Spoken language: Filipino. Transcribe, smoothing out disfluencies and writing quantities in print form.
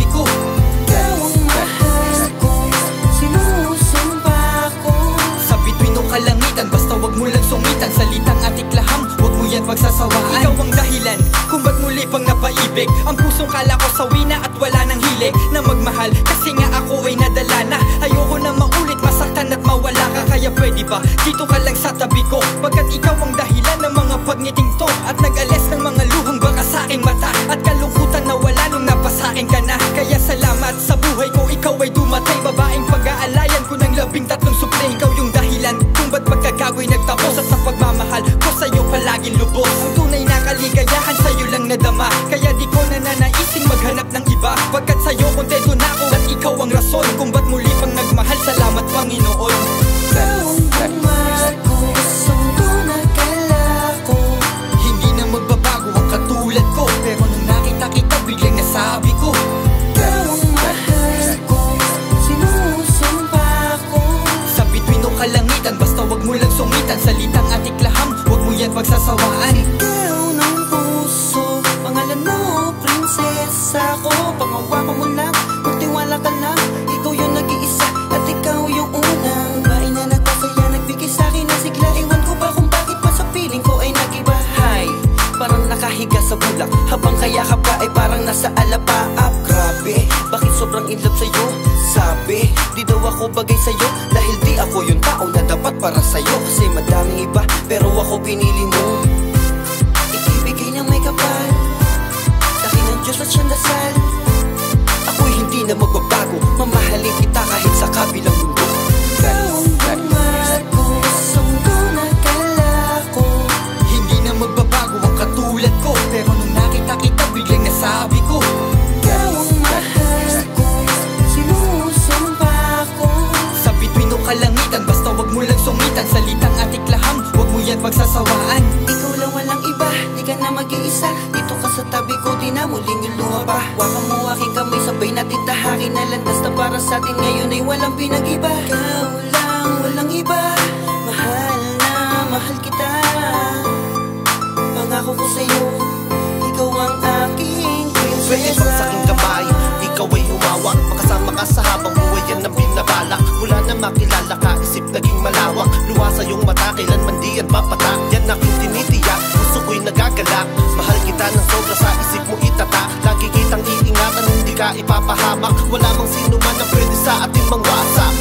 nasabi ko. Ikaw ang mahal ko, sinusumpa ko. Sa bituin o kalangitan, basta wag mo lang sungitan. Salitang atiklaham, wag mo yan pagsasawaan. Ikaw ang dahilan kung ba't muli pang napaibig. Ang pusong kala ko sawi na at wala nang hilig na magmahal, kasi nga ako ay nadala na. Ayoko na maulit, masaktan at mawala ka. Kaya pwede ba, dito ka lang sa tabi ko, pagkat ikaw ang dahilan ng mga pagniting to, at nag-alis ng mga luhang baka sa aking mata, at kalungkutan na wala nung napasakin ka na. Kaya salamat sa buhay ko, ikaw ay dumatay. Babaeng pag-aalayan ko ng 13 supli. Ikaw yung dahilan kung ba't pagkagago'y nagtapos, at sa pagmamahal ko sa'yo palaging lubos. Ang tunay na kaligayahan sa'yo lang nadama, kaya di ko na nanaising maghanap ng iba, pagkat sa'yo kontento na ako at ikaw ang rason kung ba't muli pang nagmahal. Salamat Panginoon. Ikaw ang mahal ko, pusong tunay kala ko. Hindi na magbabago ang katulad ko, pero nung nakita kita biglang nasabi ko. Ikaw ang mahal ko, sinusumpa ko. Sa bituin o kalangitan, basta wag mo lang sungitan. Salitang atiklaham, wag mo yan pagsasawaan. Ikaw ng puso, pangalan mo prinsesa ko. Pangawakan mo lang, magtiwala ka lang. Ikaw yung nag-iisa at ikaw yung unang babae na nagpasaya, nagbigay sa'kin ng sigla. Ewan ko ba kung bakit pa sa piling ko ay nag-iba. Hay, parang nakahiga sa bulak, habang kayakap ka ay parang nasa alapaap. Grabe, bakit sobrang in love sa'yo? Sabi, di daw ako bagay sa'yo, dahil di ako yung tao na dapat para sa'yo. Kasi madaming iba, pero ako pinili mo. Ibibigay na may kapal, sa'kin ang Diyos at siyang dasal. Ako'y hindi na magbabago, mamahalin kita kahit sa kabilang mundo. Ikaw ang mahal ko, pusong tunay kala ko. Hindi na magbabago ang katulad ko, pero nung nakita kita biglang nasabi ko. Ikaw ang mahal ko, sinusumpa ko. Sa bituin o kalangitan, basta wag mo lang sungitan. Salitang atiklaham, wag mo yan pagsasawaan. Ikaw lang walang iba, di ka na mag-iisa. Dito ka sa tabi ko, di na muling iluha pa. Wakan mo aking kamay, sabay natin tahakin na landas na para sa atin ngayon ay walang pinag-iba. Ikaw lang walang iba, mahal na mahal kita. Pangako ko sa'yo, ikaw ang aking prinsesa. Pwede bang sa aking kamay, ikaw ay humawak, makasama ka sa habang buhay, yan ang binabalak. Mula na makilala ka, isip naging malawak. Luha sa iyong mata, kailanman di yan mapatak. Yan aking tinitiyak, gusto ko'y nagagalak. Mahal kita ng sobra, sa isip mo itata. Lagi kitang iingatan, hindi ka ipapahamak. Wala mang sino man ang pwede sa ating mangwasak.